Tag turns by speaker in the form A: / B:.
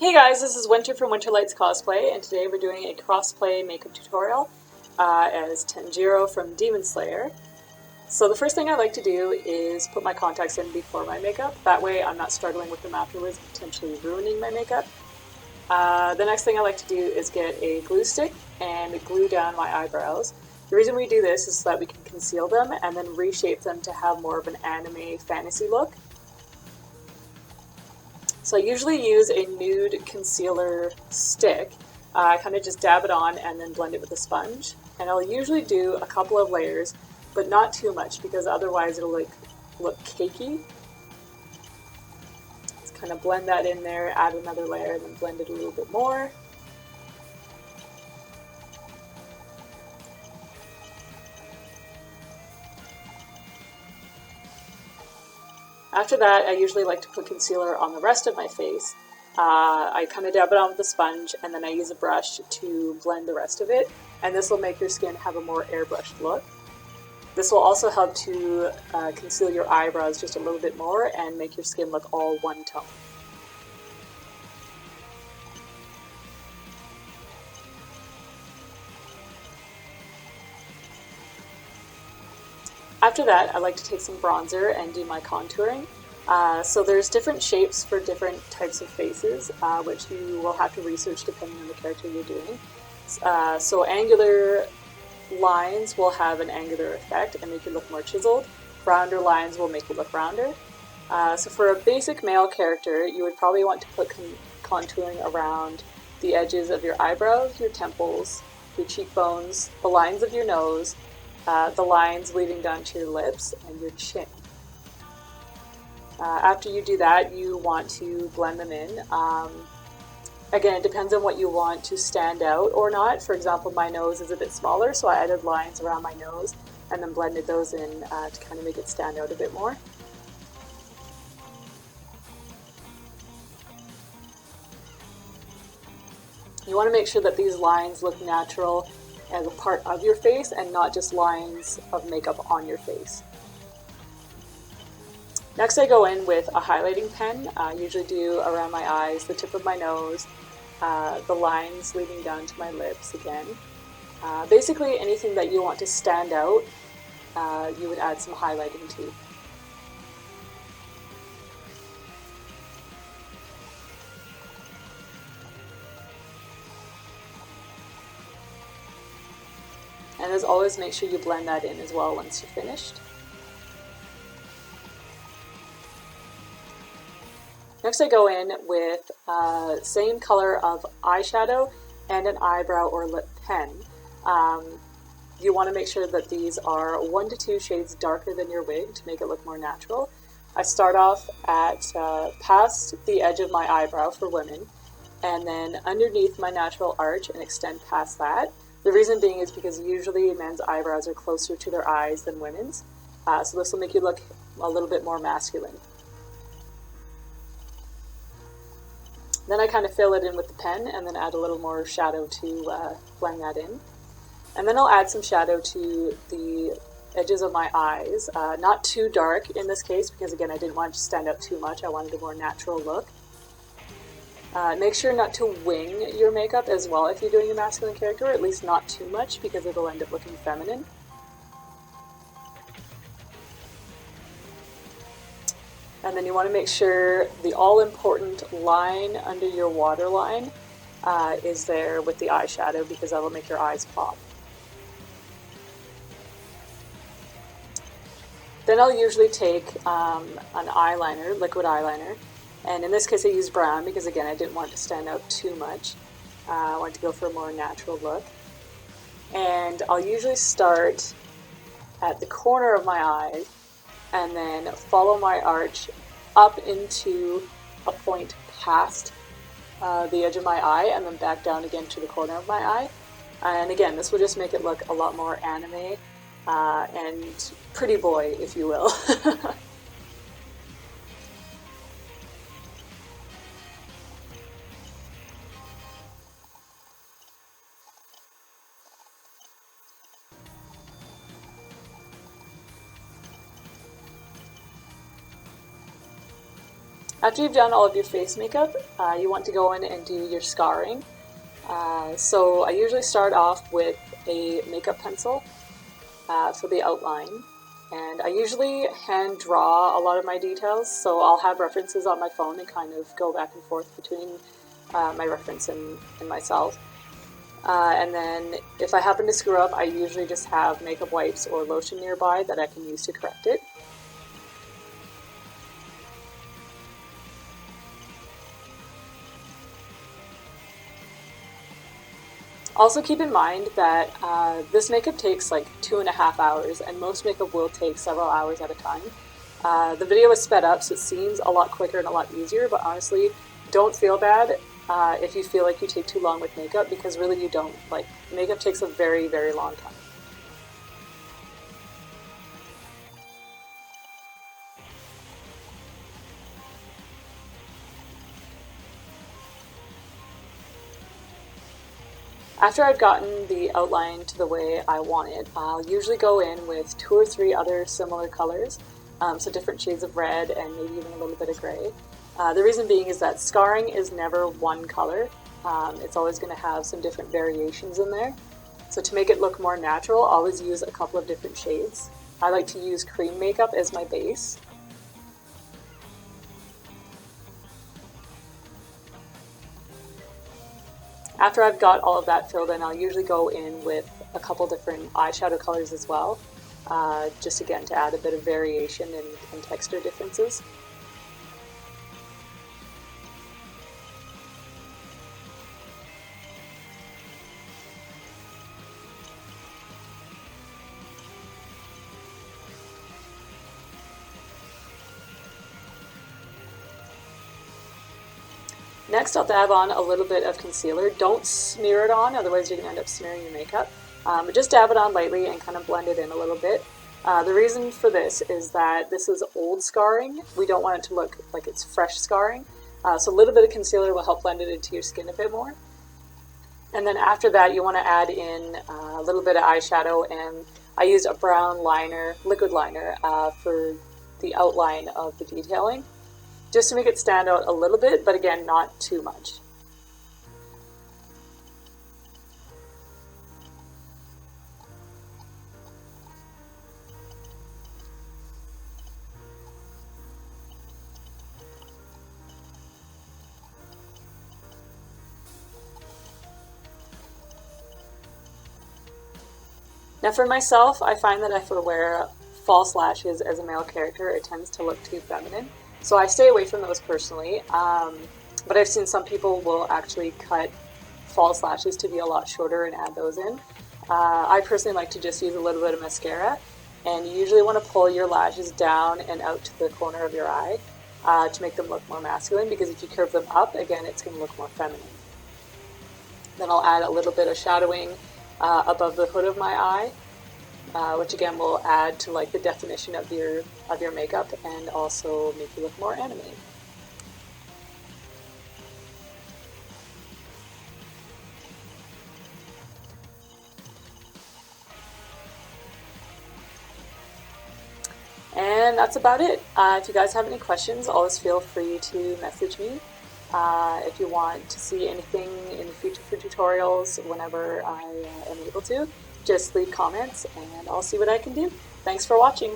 A: Hey guys, this is Winter from Winterlight's Cosplay, and today we're doing a crossplay makeup tutorial as Tanjiro from Demon Slayer. So the first thing I like to do is put my contacts in before my makeup. That way I'm not struggling with them afterwards, potentially ruining my makeup. The next thing I like to do is get a glue stick and glue down my eyebrows. The reason we do this is so that we can conceal them and then reshape them to have more of an anime fantasy look. So I usually use a nude concealer stick. I kind of just dab it on and then blend it with a sponge. And I'll usually do a couple of layers, but not too much because otherwise it'll look cakey. Just kind of blend that in there, add another layer, and then blend it a little bit more. After that, I usually like to put concealer on the rest of my face. I kind of dab it on with a sponge, and then I use a brush to blend the rest of it, and this will make your skin have a more airbrushed look. This will also help to conceal your eyebrows just a little bit more and make your skin look all one tone. After that, I like to take some bronzer and do my contouring. So there's different shapes for different types of faces, which you will have to research depending on the character you're doing. So angular lines will have an angular effect and make you look more chiseled. Rounder lines will make you look rounder. So for a basic male character, you would probably want to put contouring around the edges of your eyebrows, your temples, your cheekbones, the lines of your nose, the lines leading down to your lips, and your chin. After you do that, you want to blend them in. Again, it depends on what you want to stand out or not. For example, my nose is a bit smaller, so I added lines around my nose and then blended those in to kind of make it stand out a bit more. You want to make sure that these lines look natural as a part of your face and not just lines of makeup on your face. Next I go in with a highlighting pen. I usually do around my eyes, the tip of my nose, the lines leading down to my lips again. Basically anything that you want to stand out, you would add some highlighting to. And as always, make sure you blend that in as well once you're finished. Next I go in with same color of eyeshadow and an eyebrow or lip pen. You want to make sure that these are 1 to 2 shades darker than your wig to make it look more natural. I start off at past the edge of my eyebrow for women, and then underneath my natural arch and extend past that. The reason being is because usually men's eyebrows are closer to their eyes than women's, so this will make you look a little bit more masculine. Then I kind of fill it in with the pen and then add a little more shadow to blend that in. And then I'll add some shadow to the edges of my eyes, not too dark in this case because again I didn't want it to stand out too much, I wanted a more natural look. Make sure not to wing your makeup as well if you're doing a masculine character, or at least not too much because it'll end up looking feminine. And then you want to make sure the all-important line under your waterline is there with the eyeshadow because that will make your eyes pop. Then I'll usually take an eyeliner, liquid eyeliner, and in this case I use brown because again I didn't want it to stand out too much. I wanted to go for a more natural look. And I'll usually start at the corner of my eye and then follow my arch up into a point past the edge of my eye and then back down again to the corner of my eye. And again, this will just make it look a lot more anime and pretty boy, if you will. After you've done all of your face makeup, you want to go in and do your scarring. So I usually start off with a makeup pencil for the outline, and I usually hand draw a lot of my details, so I'll have references on my phone and kind of go back and forth between my reference and myself. And then if I happen to screw up, I usually just have makeup wipes or lotion nearby that I can use to correct it. Also keep in mind that this makeup takes like 2.5 hours, and most makeup will take several hours at a time. The video is sped up, so it seems a lot quicker and a lot easier, but honestly, don't feel bad if you feel like you take too long with makeup, because really you don't. Like, makeup takes a very, very long time. After I've gotten the outline to the way I want it, I'll usually go in with 2 or 3 other similar colors, so different shades of red and maybe even a little bit of gray. The reason being is that scarring is never one color. It's always going to have some different variations in there. So to make it look more natural, I'll always use a couple of different shades. I like to use cream makeup as my base. After I've got all of that filled in, I'll usually go in with a couple different eyeshadow colors as well, just again to add a bit of variation and texture differences. Next, I'll dab on a little bit of concealer. Don't smear it on, otherwise you're going to end up smearing your makeup. But just dab it on lightly and kind of blend it in a little bit. The reason for this is that this is old scarring. We don't want it to look like it's fresh scarring. So a little bit of concealer will help blend it into your skin a bit more. And then after that, you want to add in a little bit of eyeshadow, and I used a brown liner, liquid liner, for the outline of the detailing, just to make it stand out a little bit, but again, not too much. Now for myself, I find that if I wear false lashes as a male character, it tends to look too feminine. So I stay away from those personally, but I've seen some people will actually cut false lashes to be a lot shorter and add those in. I personally like to just use a little bit of mascara, and you usually want to pull your lashes down and out to the corner of your eye to make them look more masculine, because if you curve them up, again, it's going to look more feminine. Then I'll add a little bit of shadowing above the hood of my eye, which again will add to like the definition of your makeup and also make you look more animated. And that's about it. If you guys have any questions, always feel free to message me. If you want to see anything in the future for tutorials, whenever I am able to, just leave comments and I'll see what I can do. Thanks for watching.